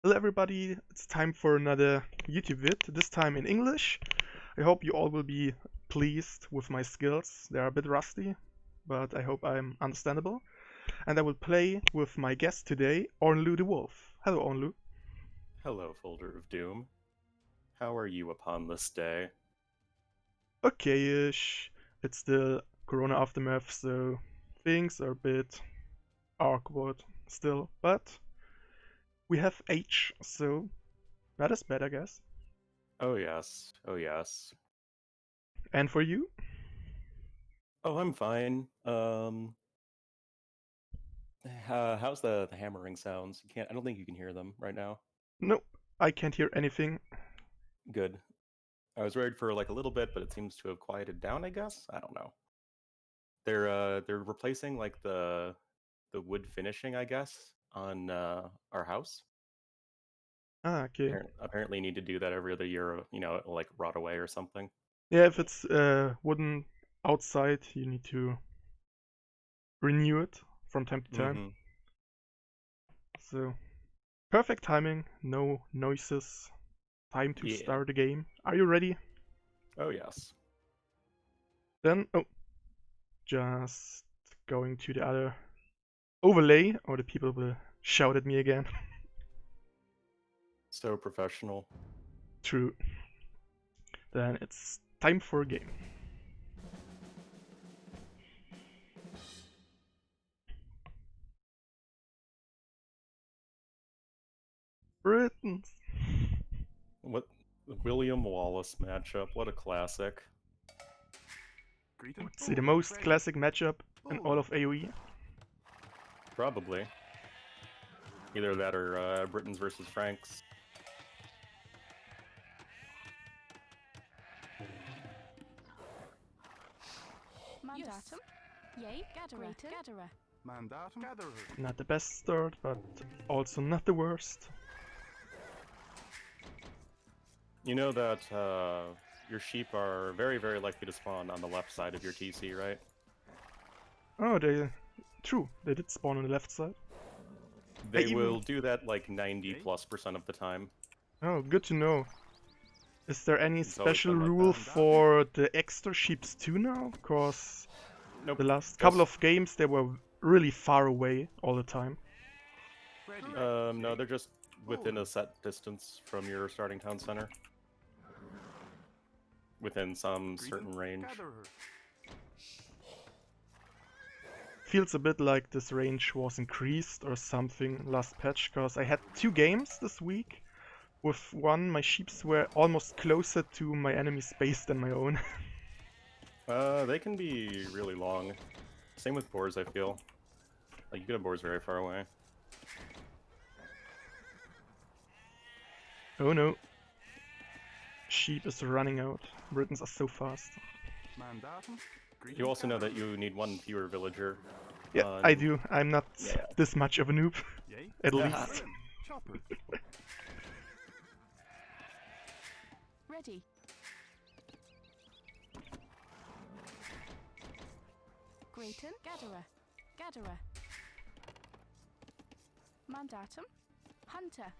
Hello everybody, it's time for another YouTube vid, this time in English. I hope you all will be pleased with my skills. They are a bit rusty, but I hope I'm understandable. And I will play with my guest today, Ornlu the Wolf. Hello Ornlu. Hello, Folder of Doom. How are you upon this day? Okay-ish. It's the Corona aftermath, so things are a bit awkward still, but we have H, so that is bad I guess. Oh yes, oh yes. And for you? Oh, I'm fine. How's the hammering sounds? You can't. I don't think you can hear them right now. Nope, I can't hear anything. Good. I was worried for like a little bit, but it seems to have quieted down. I guess. I don't know. They're replacing like the wood finishing, I guess, on our house. Ah, okay. Apparently, need to do that every other year. It'll like rot away or something. Yeah, if it's wooden outside, you need to renew it from time to time. Mm-hmm. So, perfect timing, no noises. Time to Yeah. start the game. Are you ready? Oh yes. Then, oh, just going to the other overlay, or the people will shout at me again. So professional. True. Then it's time for a game. Britons. What William Wallace matchup? What a classic. Let's see, the most classic matchup in all of AoE. Probably either that or Britons versus Franks. Mandatum. Yea, Gatherer. Mandatum Gatherer. Not the best start, but also not the worst. You know that your sheep are very, very likely to spawn on the left side of your TC, right? Oh, true, they did spawn on the left side. They will do that like 90+% of the time. Oh, good to know. Is there any It's always special been like rule that. for the extra sheeps too now? Cause Nope. the last couple of games they were really far away all the time. No, they're just within a set distance from your starting town center. Within some certain range. Feels a bit like this range was increased or something last patch, cause I had 2 games this week. With one, my sheeps were almost closer to my enemy's base than my own. They can be really long. Same with boars, I feel. Like, you can have boars very far away. Oh no. Sheep is running out. Britons are so fast. You also know that you need one fewer villager. Yeah, I do. I'm not Yeah. this much of a noob. At Yeah. least. Ready. Grayton. Gatherer. Mandatum. Hunter.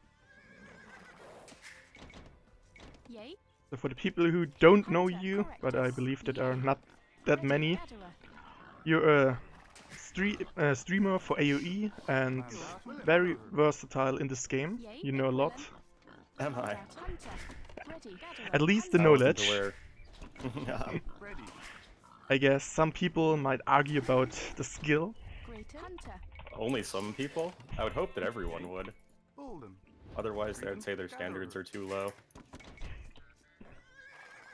Yea. So for the people who don't know Hunter, you, but I correct. believe that Yea. are not that Ready, many, Gatherer. you're a streamer for AoE and very versatile in this game. Yea, You know a lot. Am I? Hunter. Ready, Gatherer. At least the I wasn't knowledge. aware. Yeah. I guess some people might argue about the skill. Grayton. Hunter. Only some people? I would hope that everyone would. Otherwise, they would say their standards are too low.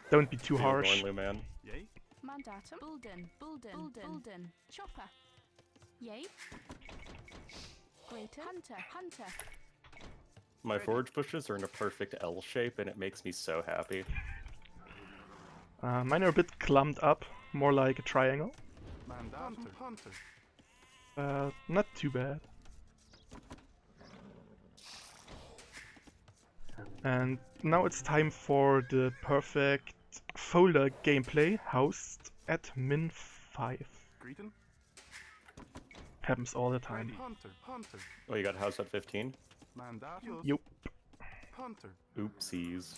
Don't be too Deal with harsh. Ornlu, man. Mandatum. Bulden. Chopper. Yea. Grayton. Hunter. My forage bushes are in a perfect L shape, and it makes me so happy. Mine are a bit clumped up, more like a triangle. Not too bad. And now it's time for the perfect folder gameplay housed at min 5. Happens all the time. Oh, you got house at 15? Mandatus. Yup. Hunter. Oopsies.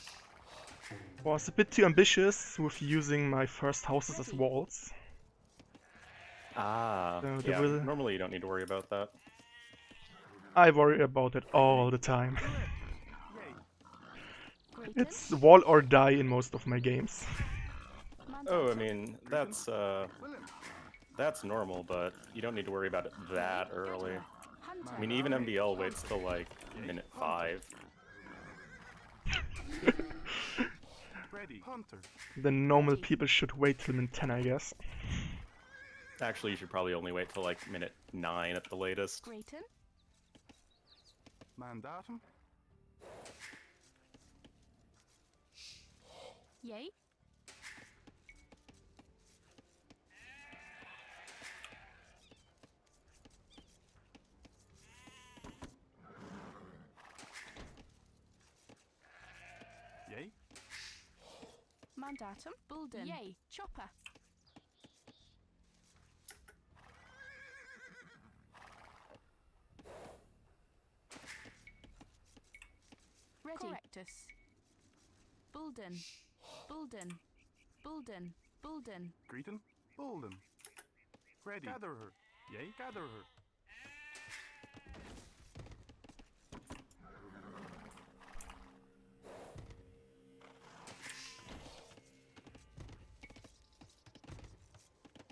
Was a bit too ambitious with using my first houses as walls. Ah, So the yeah. will- Normally you don't need to worry about that. I worry about it all the time. Yay. Grayton. It's wall or die in most of my games. Oh, I Mandatum. mean, William. that's normal, but you don't need to worry about it that early. Hunter. I mean, even MBL waits till like minute 5. Ready. Hunter. The normal people should wait till minute 10, I guess. Actually, you should probably only wait till like minute 9 at the latest. Grayton. Mandatum. Yay. Yay. Mandatum. Bulden. Yay. Chopper. Ready. Correctus. Bulden. Bulden. Bulden. Bulden. Greeton. Bolden. Ready. Gather her. Yay. Gather her.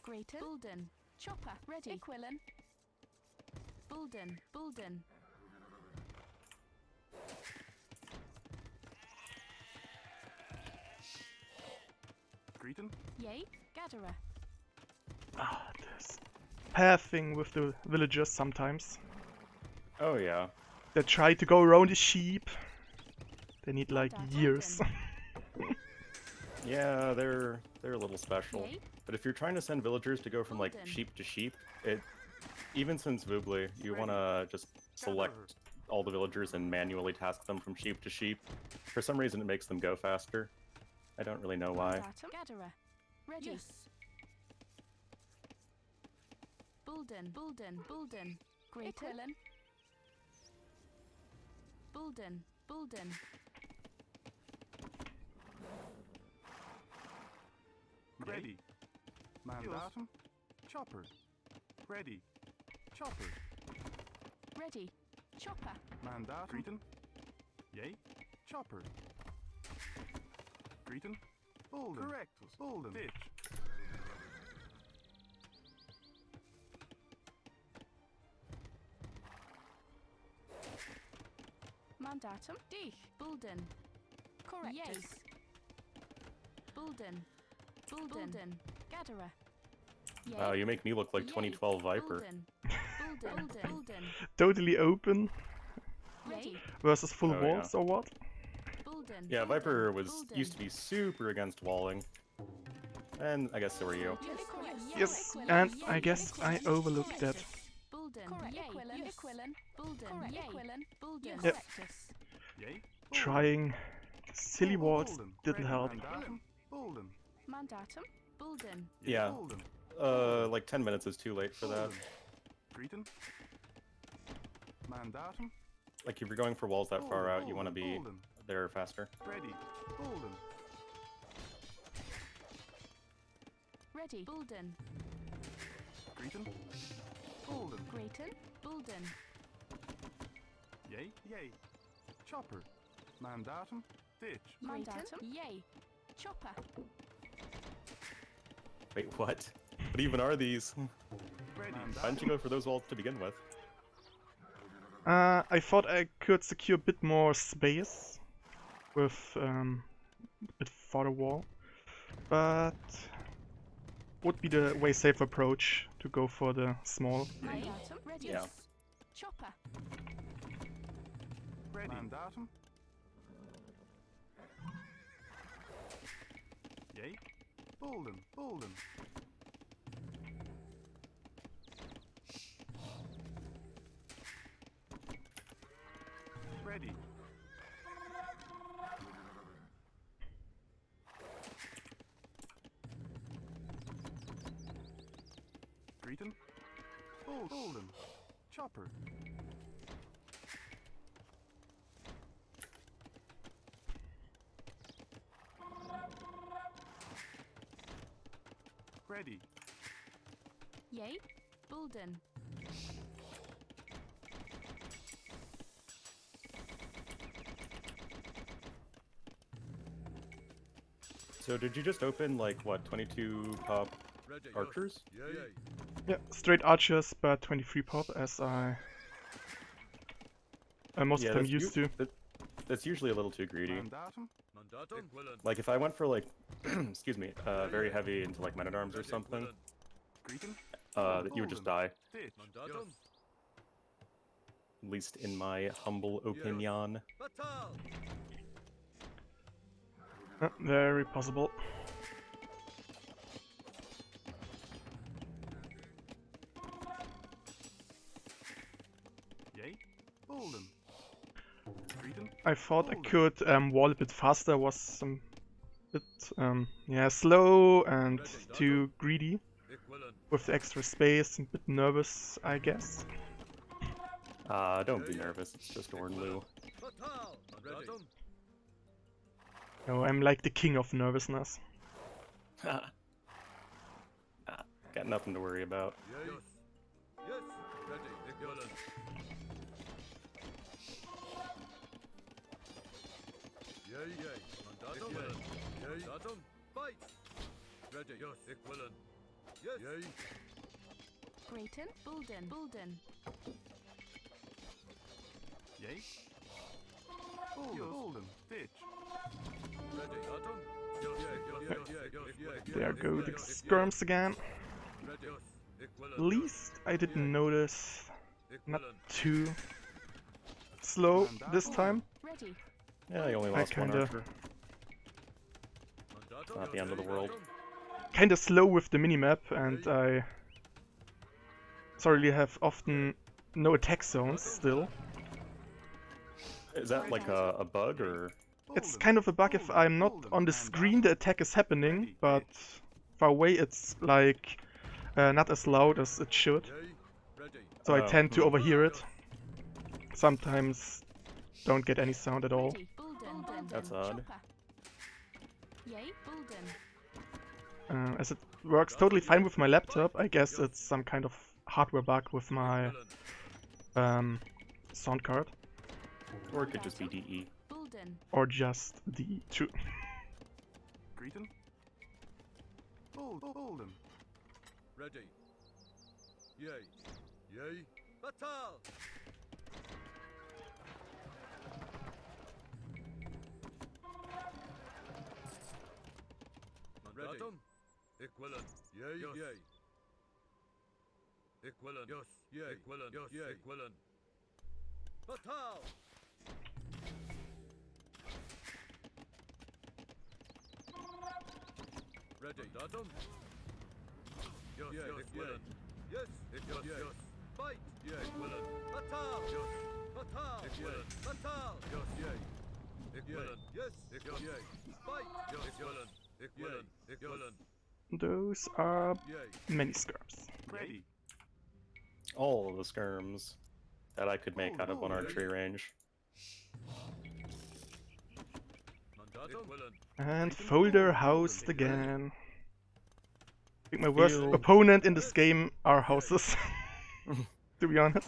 Grayton. Bulden. Chopper. Ready. Equilin. Bulden. Bulden. Greeton. Yay. Gatherer. Ah, this pathing with the villagers sometimes. Oh yeah. They try to go around the sheep. They need like Mandatum. years. Yeah, they're a little special. Yay. But if you're trying to send villagers to go from like Golden. sheep to sheep, it even since Voobly, you want to just select all the villagers and manually task them from sheep to sheep. For some reason, it makes them go faster. I don't really know why. Mandatum. Gatherer. Ready. Yes. Bulden. Bulden. Bulden. Grayton. Equilin. Bulden. Bulden. Ready. Mandatum. Chopper. Ready. Chopper. Ready. Chopper. Mandatum. Greeton. Yay. Chopper. Greeton. Bolden. Correctus. Bolden. Ditch. Mandatum. Dich. Bulden. Correctus. Yes. Bulden. Bulden. Gatherer. Yay. Wow, you make me look like Yay. 2012 Viper. Bulden. Bulden. Bulden. Totally open Ready. versus full Oh, yeah. walls or what? Bulden. Yeah, Viper was Bulden. used to be super against walling. And I guess so were you. Yes, and I guess I overlooked that. Bulden. Correct. Yay. Equilin. Bulden. Yay. Bulden. Yep. Correctus. Yay. Bolden. Trying silly walls Bolden. didn't Ready. help. Mandatum. Bolden. Mandatum. Bulden. Yay. Yeah. Bolden. Like 10 minutes is too late for that. Greeton. Mandatum. Like if you're going for walls that far out, you want to be Bolden. there faster. Ready. Bolden. Ready. Bulden. Greeton. Bolden. Grayton. Bulden. Yay. Yay. Chopper. Mandatum. Ditch. Mandatum. Yay. Chopper. Wait, what? What even are these? Ready. Why didn't you go for those walls to begin with? I thought I could secure a bit more space with a bit farther wall, but would be the way safe approach to go for the small. Mandatum. Ready. Yeah. Chopper. Ready. Mandatum. Yay. Bolden. Bolden. Ready. Greeton. Bolden. Chopper. Ready. Yay. Bulden. So did you just open like what 22 pop archers? Yeah, straight archers, but 23 pop as I most of them that's used to. That's usually a little too greedy. Mandatum. Like if I went for like, excuse me, very heavy into like men at arms or something, Greeting. you would just die. Ditch. At least in my humble opinion. Very possible. Yay. Bulden. Greeting. I thought I could wall a bit faster, was some bit yeah, slow and too greedy with the extra space, and a bit nervous, I guess. Don't be nervous, it's just Ornlu. No, I'm like the king of nervousness. Got nothing to worry about. Grayton. Bulden. Bulden. Yay. Bulden. Ditch. There go the skirms again. At least I didn't notice. Not too slow this time. Ready. Yeah, you only lost one kinda- archer. It's not the end of the world. Kinda slow with the minimap, and I sorry have often no attack zones still. Is that like a bug or? It's kind of a bug if I'm not on the screen, the attack is happening, but far away it's like not as loud as it should. So I Oh, tend to overhear it. Sometimes don't get any sound at all. Ready. Bulden. That's odd. Chopper. Yay. Bulden. As it works totally fine with my laptop, I guess it's some kind of hardware bug with my sound card, Or it could just be DE. Bulden. or just the two. Greeting. Bulden. Ready. Yay. Yay. Batal. Mandatum. Equivalent. Yay. Yay. Equivalent. Yes. Yay. Equivalent. Yes. Yay. Equivalent. Batal. Ready. Mandatum. Yes. Yes. Equivalent. Yes. Equivalent. Yes. Fight. Yay. Equivalent. Batal. Yes. Batal. Equivalent. Batal. Yes. Yay. Equivalent. Yes. Equivalent. Yay. Fight. Yes. Equivalent. Equivalent. Equivalent. Those are Yay. many skirms. Ready. All of the skirms that I could make out of one archery range. Mandatum. Equivalent. And folder housed again. I think my worst Feel- opponent in this game are houses, to be honest.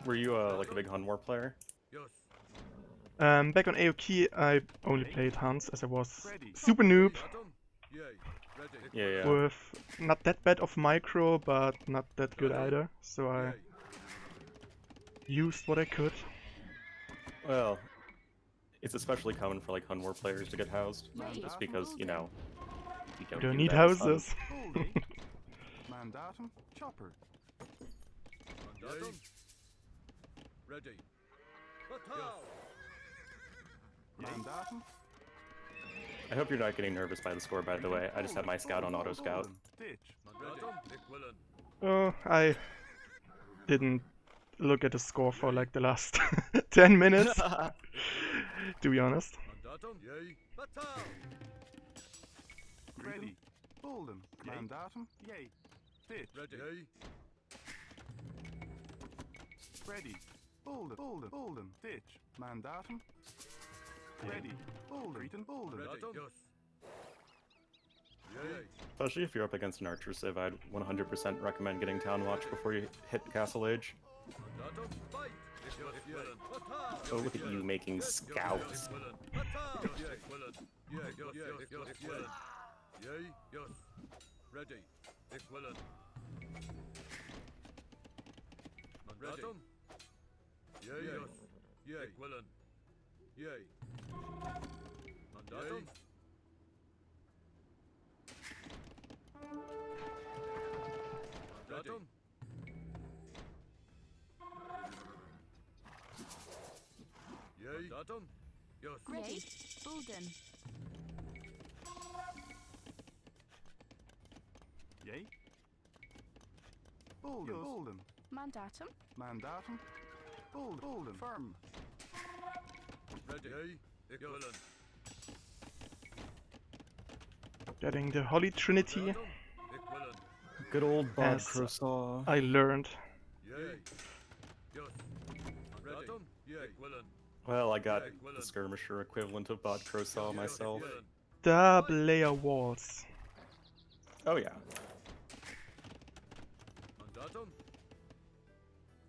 Were you like a big Hun War player? Yes. Back on AOK, I only played Hans as I was Ready. super noob Mandatum. Yay. Ready. Yeah, yeah. with not that bad of micro, but not that good either. So I Yay. used what I could. Well, it's especially common for like Hun War players to get housed, Ready. just because you know you don't, Don't do need that as Hun. houses. Bulden. Mandatum. Chopper. Mandatum. Ready. Batal. Mandatum. I hope you're not getting nervous by the score, by the way. I just had my scout on auto scout. Ditch. Mandatum. Equivalent. Oh, I didn't look at the score for like the last 10 minutes, to be honest. Mandatum. Yay. Batal. Ready. Bulden. Mandatum. Yay. Ditch. Ready. Yay. Ready. Bulden. Bulden. Ditch. Mandatum. Ready. Bulden. Greeting. Bulden. Ready. Yes. Yay. Especially if you're up against an archer civ, I'd 100% recommend getting Town Watch before you hit Castle Age. Mandatum. Fight. Yes, willen. Attack. Oh, look at you making scouts. Willen. Attack. Yes, willen. Yes, willen. Yay. Yes. Ready. Ik willen. Mandatum. Yay. Yes. Yay. Ik willen. Yay. Mandatum. Mandatum. Yay. Mandatum. Yes. Ready. Bulden. Yay. Bolden. Bolden. Mandatum. Mandatum. Bolden. Bolden. Firm. Ready. Yay. Ik willen. Getting the Holy Trinity, Mandatum. Ik willen. Good old Bod As- Crosaw. I learned. Yay. Yes. Mandatum. Yay. Ik willen. Well, I got the skirmisher equivalent of Bod Crosaw myself. Double layer walls. Oh yeah. Mandatum.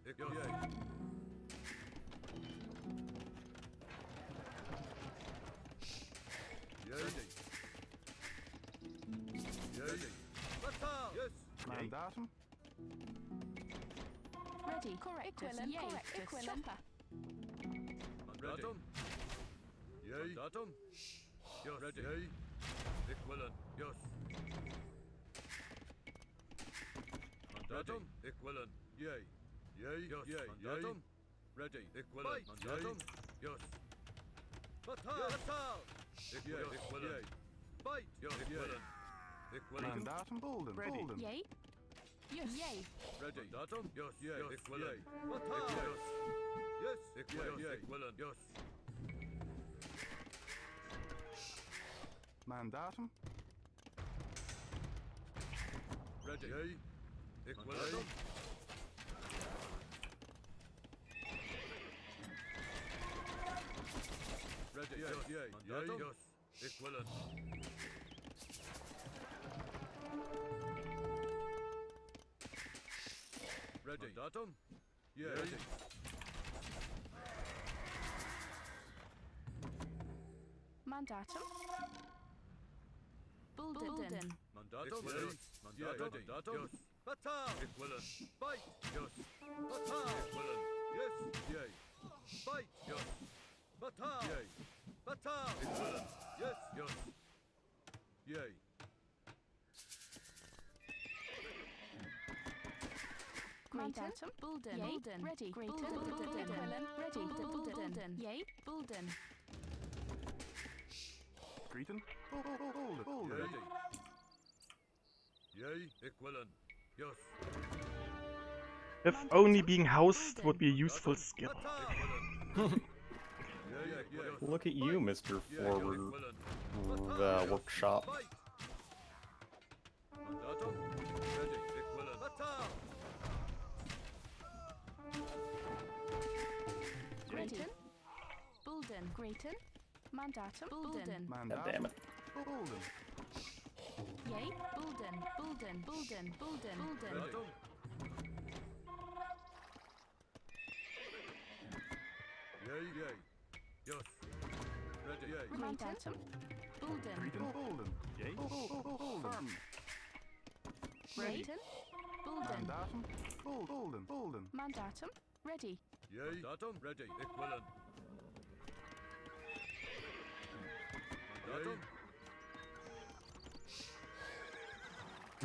Ik yay. Yay. Yay. Batal. Yes. Mandatum. Ready. Correct. Yay. Chopper. Mandatum. Yay. Mandatum. Yes. Ready. Yay. Ik willen. Yes. Mandatum. Ik willen. Yay. Yay. Yes. Yay. Mandatum. Ready. Ik willen. Mandatum. Yes. Batal. Batal. Ik willen. Ik willen. Fight. Yes. Ik willen. Ik willen. Mandatum. Bolden. Bolden. Yay. Yes. Yay. Ready. Mandatum. Yes. Yay. Ik willen. Batal. Yes. Yes. Ik willen. Ik willen. Yes. Mandatum. Ready. Yay. Ik willen. Ready. Yes. Yay. Mandatum. Yes. Ik willen. Ready. Mandatum. Yay. Ready. Mandatum. Bulden. Mandatum. Yes. Mandatum. Mandatum. Yes. Batal. Ik willen. Fight. Yes. Batal. Ik willen. Yes. Yay. Fight. Yes. Batal. Yay. Batal. Ik willen. Yes. Yes. Yay. Mandatum. Bulden. Bulden. Ready. Bulden. Bulden. Ready. Bulden. Yay. Bulden. Cretan. Bolden. Bolden. Ready. Yay. Ik willen. Yes. If only being housed would be a useful skill. Batal. Yay. Yay. Look at you, Mr. Forward the workshop. Fight. Mandatum. Ready. Ik willen. Batal. Grayton. Bulden. Grayton. Mandatum. Bulden. God Mandatum. damn it. Bolden. Yay. Bulden. Bulden. Bulden. Bulden. Bulden. Mandatum. Yay. Yay. Yes. Ready. Yay. Mandatum. Bulden. Cretan. Bolden. Yay. Bolden. Firm. Grayton. Bulden. Mandatum. Bolden. Bolden. Mandatum. Ready. Yay. Mandatum. Ready. Ik willen. Mandatum.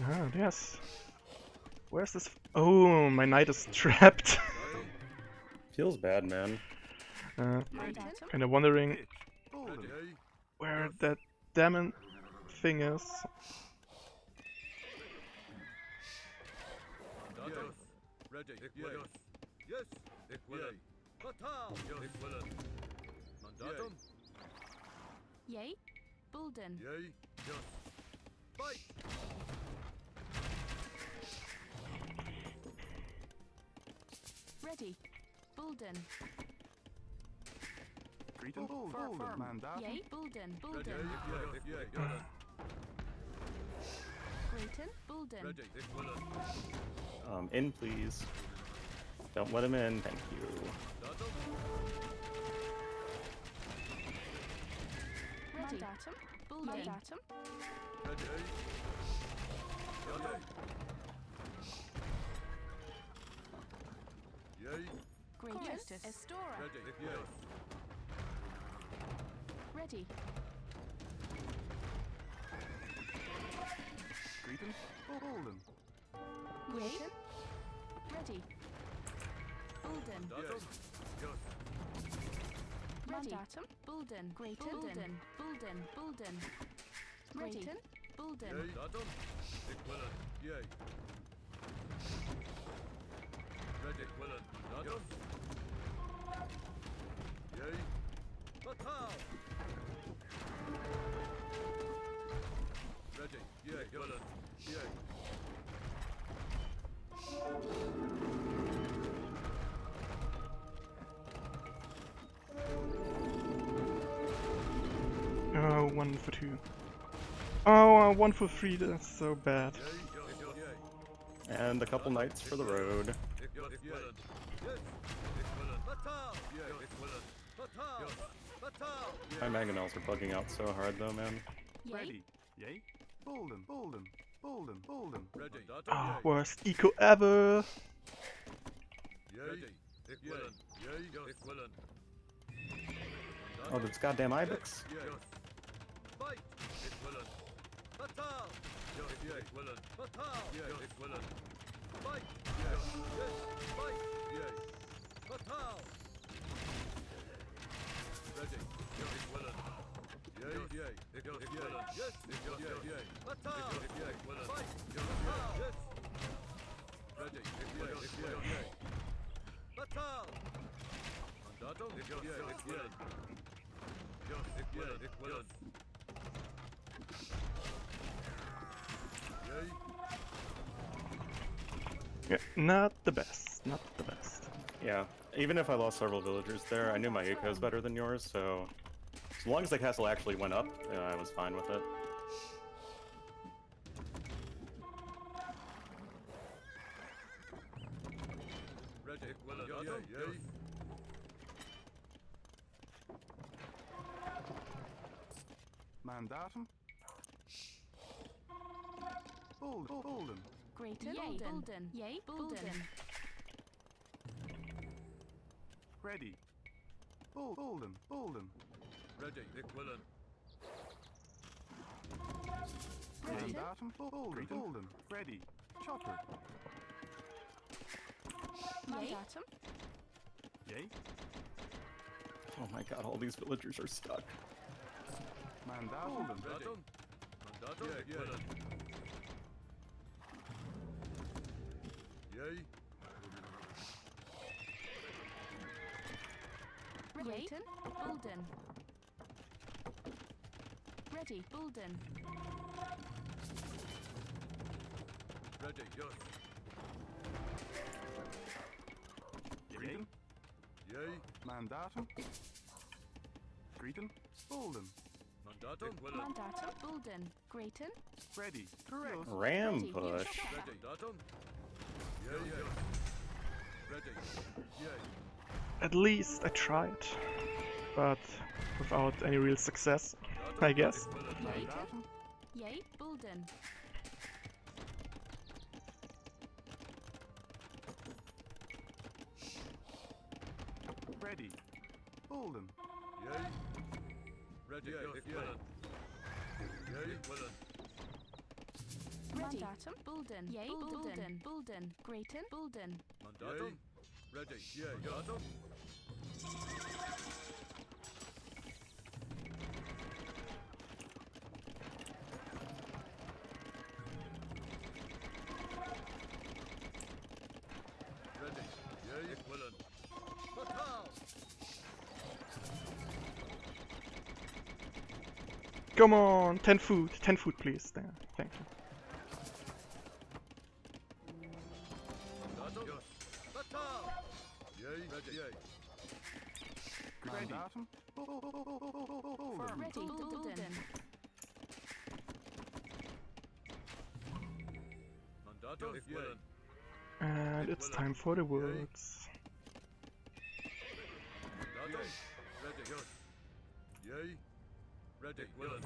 Ah, yes. Where's this? Oh, my knight is trapped. Mandatum. Feels bad, man. Mandatum. Kinda wondering Pitch. Bolden. Ready. Yay. where that damn thing is. Mandatum. Ready. Ik willen. Yes. Ik willen. Batal. Ik willen. Mandatum. Yay. Bulden. Yay. Yes. Fight. Ready. Bulden. Cretan. Bolden. Mandatum. Yay. Bulden. Ready. Bulden. Yay. Yay. Ik willen. Grayton, Bulden. Ready. Ich willen. In, please. Don't let him in. Thank you. Mandatum. Ready. Mandatum, Bulden. Mandatum. Ready. Yay. Grayton, Estora. Ready. Yes. Ready. Greetings. Bolden. Grayton. Ready. Bulden. Mandatum. Yes. Ready. Mandatum, Bulden. Grayton, Bulden. Bulden, Bulden. Grayton, Bulden. Yay. Mandatum. Ich willen. Yay. Ready. Ich willen. Mandatum. Yay. Fatal. Ready. Yay. Willen. Yay. Oh, 1 for 2. Oh, 1 for 3, that's so bad. Yay. Yay. And a couple nights for the road. Ich willen. Yes. Ich willen. Fatal. Yay. Ich willen. Fatal. Fatal. My mangonels are bugging out so hard though, man. Yay. Ready. Yay. Bolden. Bolden. Bolden. Bolden. Ready. Ah, worst eco ever. Yay. Ich willen. Yay. Ich willen. Oh, this goddamn ibex. Yes. Fight. Ich willen. Fatal. Yes. Ich willen. Fatal. Yes. Ich willen. Fight. Yes. Yes. Fight. Yes. Fatal. Ready. Yes. Ich willen. Yay. Yay. Ich willen. Yes. Ich willen. Yay. Fatal. Yay. Ich willen. Fight. Fatal. Yes. Ready. Ich willen. Ich willen. Yay. Fatal. Mandatum. Ich willen. Ich willen. Yes. Ich willen. Ich willen. Yay. Yeah, not the best. Not the best. Yeah, even if I lost several villagers there, I knew my eco is better than yours, so as long as the castle actually went up, I was fine with it. Ready. Ich willen. Yay. Mandatum. Bolden. Bolden. Grayton, Bulden. Yay, Bulden. Ready. Bolden. Bolden. Ready. Ich willen. Grayton, Mandatum. Bolden. Bolden. Ready. Chopper. Mandatum. Yay. Oh my god, all these villagers are stuck. Mandatum. Mandatum. Mandatum. Ich willen. Yay. Grayton, Bulden. Ready, Bulden. Ready. Yes. Greeting. Yay. Mandatum. Greeting. Bolden. Mandatum. Ich willen. Mandatum, Bulden. Grayton, Ready. Correct. Ram Ready. push. Ready. Mandatum. Yay. Yay. Ready. Yay. At least I tried. But without any real success, I guess. Mandatum. Yay, Bulden. Ready. Bolden. Yay. Ready. Ich willen. Yay. Ich willen. Ready. Mandatum, Bulden. Yay, Bulden. Bulden. Grayton, Bulden. Mandatum. Ready. Yay. Mandatum. Ready. Yay. Ich willen. Fatal. Come on, 10 food. 10 food, please. There. Thank you. Mandatum. Yes. Fatal. Yay. Ready. Yay. Mandatum. Bolden. Ready, Bulden. Datum, ich willen. And it's time for the words. Datum, ready, yes. Yay, ready, willen.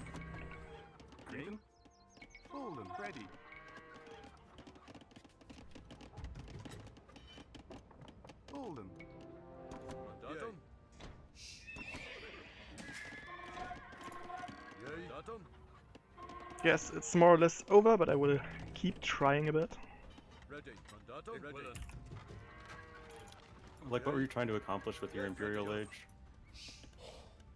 Cretan. Golden. Ready. Golden. Datum. Yay, datum. Yes, it's more or less over, but I will keep trying a bit. Ready, datum, ich willen. Like, what were you trying to accomplish with your Imperial Age?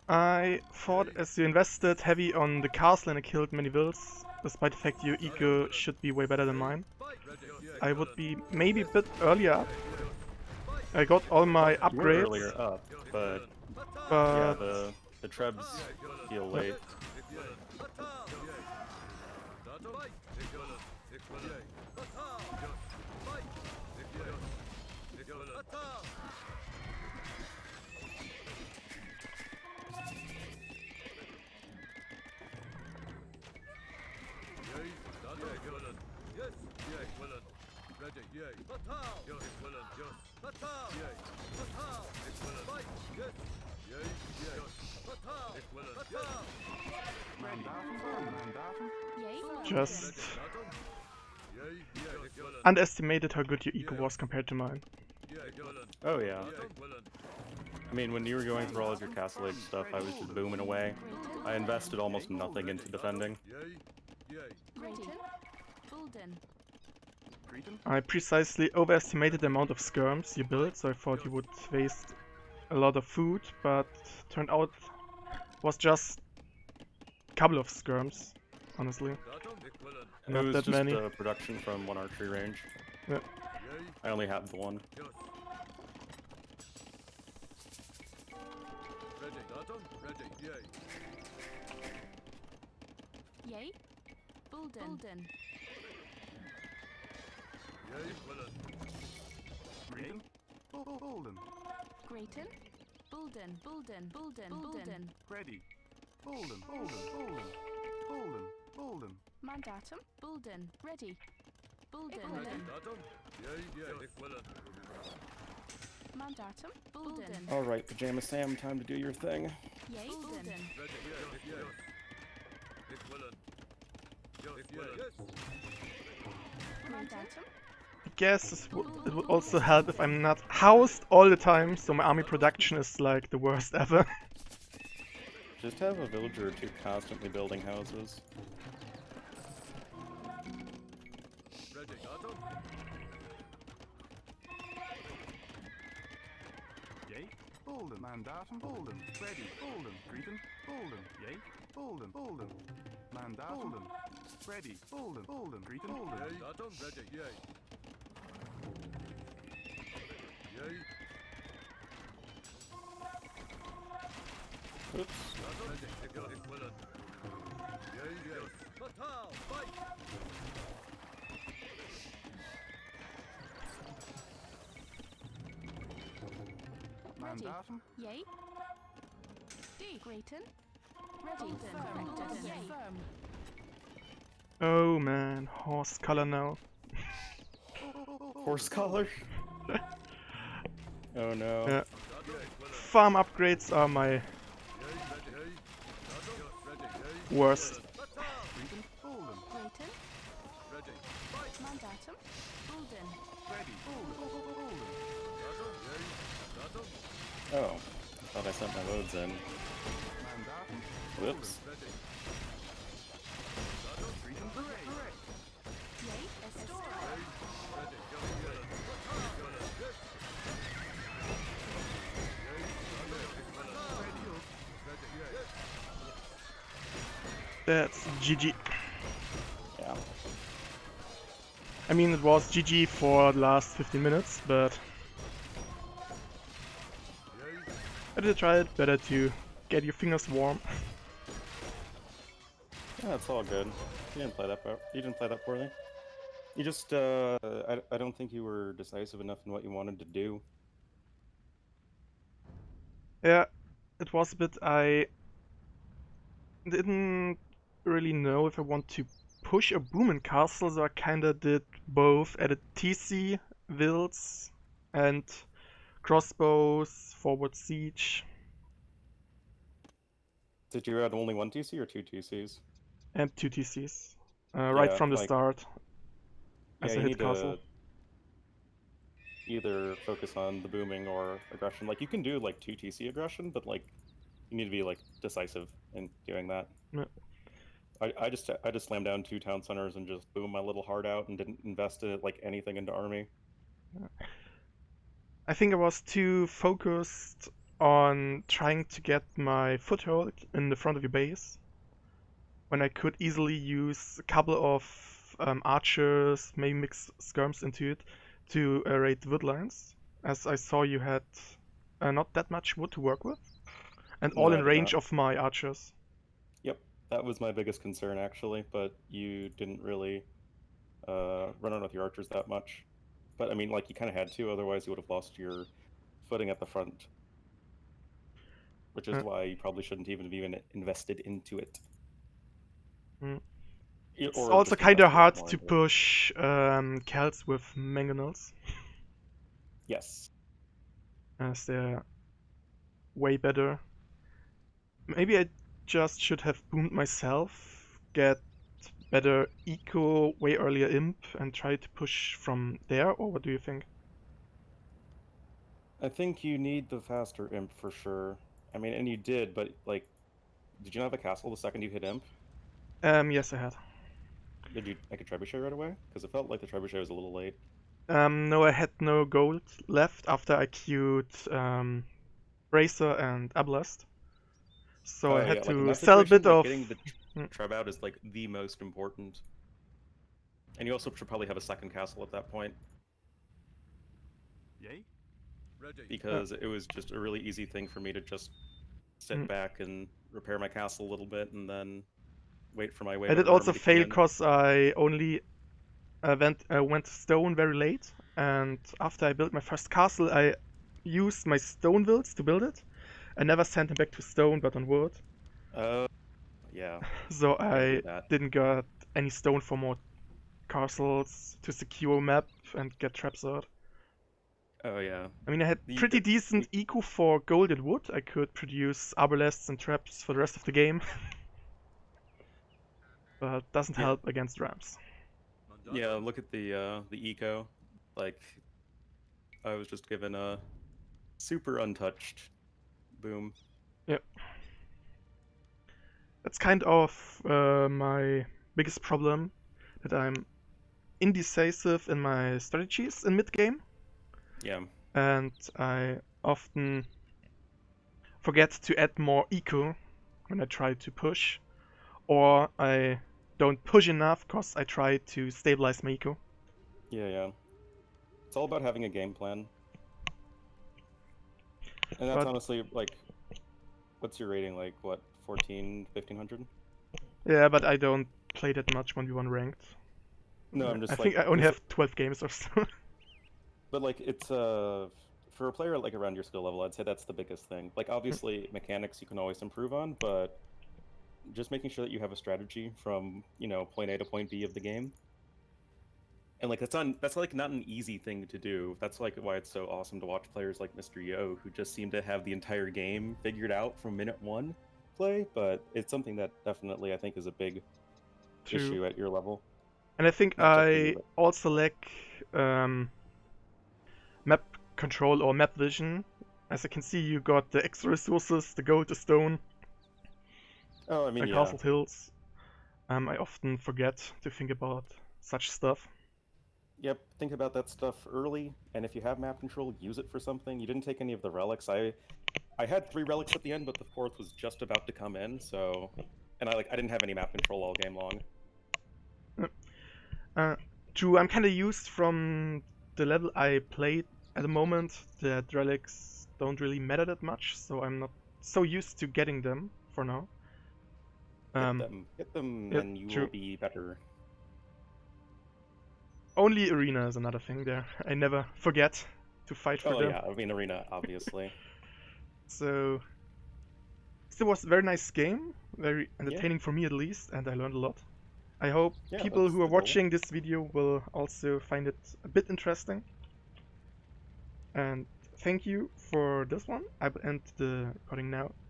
I thought as you invested heavy on the castle and I killed many vills, despite the fact your eco should be way better than mine, Fight, ready, yes. I would be maybe a bit earlier up. I got all my You were upgrades, earlier up, but but yeah, the Trebs feel late. Ich willen. Fatal. Datum, fight, ich willen. Ich willen. Fatal. Fight, ich willen. Ich willen. Fatal. Yay, datum, ich willen. Yes, yay, willen. Ready, yay. Fatal. Yes, ich willen. Yes. Fatal. Yay. Fatal. Ich willen. Fight, yes. Yay, yay. Fatal. Ich willen. Fatal. Mandatum. Mandatum. Yay. just Datum. Yay, yay. Ich willen. underestimated how good your eco was compared to mine. Yay, willen. Oh yeah. Datum, willen. I mean, when you were going through all of your Castle Age stuff, I was just booming away. I invested almost nothing into defending. Yay, yay. Ready. Bulden. Cretan. I precisely overestimated the amount of skirms you built, so I thought you would waste a lot of food, but turned out was just a couple of skirms, honestly. Datum, ich willen. And Not it was that just many. production from one archery range. Yay, I only have the one. yes. Ready, datum, ready, yay. Yay. Bulden. Bulden. Yay, willen. Cretan. Golden. Grayton. Bulden. Bulden. Bulden. Bulden. Ready. Golden. Golden. Golden. Golden. Golden. Mandatum. Bulden. Ready. Bulden. Datum, yay, yay. Ich willen. Mandatum. Bulden. Alright, Pajama Sam, time to do your thing. Yay. Bulden. Ready, yay, yay. Ich willen. Ich willen. Yes. Mandatum. I guess it would also help if I'm not housed all the time, so my army production is like the worst ever. Just have a villager or two constantly building houses. Ready, datum. Yay. Golden. Mandatum. Golden. Ready. Golden. Cretan. Golden. Yay. Golden. Golden. Mandatum. Golden. Ready. Golden. Golden. Cretan. Golden. Yay, datum, ready, yay. Yay, Oops. datum, ready, ich willen. Yay, yay. Fatal, fight. Mandatum. Yay. D. Grayton. Ready. Bulden. Yay. Firm. Oh man, horse color now. Horse collar. Oh no. Yeah. Farm upgrades are my Yay, ready, yay. Datum, ready, yay. worst. Fatal, Cretan. Golden. Grayton. ready. Fight. Mandatum. Bulden. Ready. Golden. Golden. Datum, yay. Datum, Oh, I thought I sent my loads in. Mandatum. Whoops. ready. Cretan. Correct. Yay. Estora. Ready, yay, yay. Fatal, yes. Yay, datum, fatal. Ready, yay. That's GG. Yeah. I mean, it was GG for the last 15 minutes, but Yay, better to try it, better to get your fingers warm. Yeah, it's all good. You didn't play that. You didn't play that poorly. You just, I don't think you were decisive enough in what you wanted to do. Yeah, it was a bit. I didn't really know if I want to push a boom in castle, so I kinda did both added TC, Wilds, and crossbows, forward siege, Did you add only one TC or two TCs? and 2 TCs. Right Yeah, from the like- start. Yeah, As I you hit need castle. to either focus on the booming or aggression. Like you can do like 2 TC aggression, but like you need to be like decisive in doing that. Yeah. I just slammed down 2 town centers and just boomed my little heart out and didn't invest it like anything into army. I think I was too focused on trying to get my foothold in the front of your base, when I could easily use a couple of archers, maybe mix skirms into it, to raid the woodlands, as I saw you had not that much wood to work with, and all No, I in did range not. of my archers. Yep, that was my biggest concern actually, but you didn't really run on with your archers that much. But I mean, like you kind of had to, otherwise you would have lost your footing at the front. Which is why you probably shouldn't even have even invested into it. Mm. Yeah, It's or also just kind of invested hard more to into it. push Celts with mangonels, Yes. as they're way better. Maybe I just should have boomed myself, get better eco, way earlier imp, and try to push from there, or what do you think? I think you need the faster imp for sure. I mean, and you did, but like, did you not have a castle the second you hit imp? Yes, I had. Did you make a trebuchet right away? Because it felt like the trebuchet was a little late. No, I had no gold left after I queued Bracer and Ablast. So I Oh, had yeah, like in to that sell a situation, bit like, of. getting the Mm. treb out is like the most important. And you also should probably have a second castle at that point, Yay? Ready. because it was just a really easy thing for me to just sit Mm. back and repair my castle a little bit and then wait for my wave I of did army also to come fail in. because I only went stone very late, and after I built my first castle, I used my stone builds to build it. I never sent them back to stone, but on wood. Yeah. So gotta do I that. didn't get any stone for more castles to secure map and get traps out. Oh yeah. I mean, I had The- pretty the- decent eco for gold and wood. I could produce arbalests and traps for the rest of the game. But doesn't Yeah. help against ramps. Mandatum. Yeah, look at the eco. Like, I was just given a super untouched boom. That's kind of my biggest problem, that I'm indecisive in my strategies in mid game, Yeah. and I often forget to add more eco when I try to push, or I don't push enough because I try to stabilize my eco. Yeah. It's all about having a game plan. And that's But- honestly, like, what's your rating? Like, what, 14, 1500? Yeah, but I don't play that much 1v1 ranked. No, I'm just I like, think I only this- have 12 games or so. But like, it's for a player like around your skill level, I'd say that's the biggest thing. Like, obviously, mechanics you can always improve on, but just making sure that you have a strategy from, you know, point A to point B of the game. And like that's like not an easy thing to do. That's like why it's so awesome to watch players like Mr. Yo, who just seem to have the entire game figured out from minute one play. But it's something that definitely I think is a big True. issue at your level. And I think Not just for you, I but- also lack map control or map vision. As I can see, you got the extra resources, the gold, the stone, Oh, I mean, the yeah. castle hills. I often forget to think about such stuff. Yep, think about that stuff early, and if you have map control, use it for something. You didn't take any of the relics. I had 3 relics at the end, but the 4th was just about to come in, so and I didn't have any map control all game long. True, I'm kind of used from the level I played at the moment that relics don't really matter that much, so I'm not so used to getting them for now. Get them, yeah, and you true. will be better. Only arena is another thing there. I never forget to fight for Oh them. yeah, I mean arena, obviously. So it was a very nice game, very entertaining for me at least, and I learned a lot. I hope Yeah, people that's who are the goal. watching this video will also find it a bit interesting. And thank you for this one. I will end the recording now.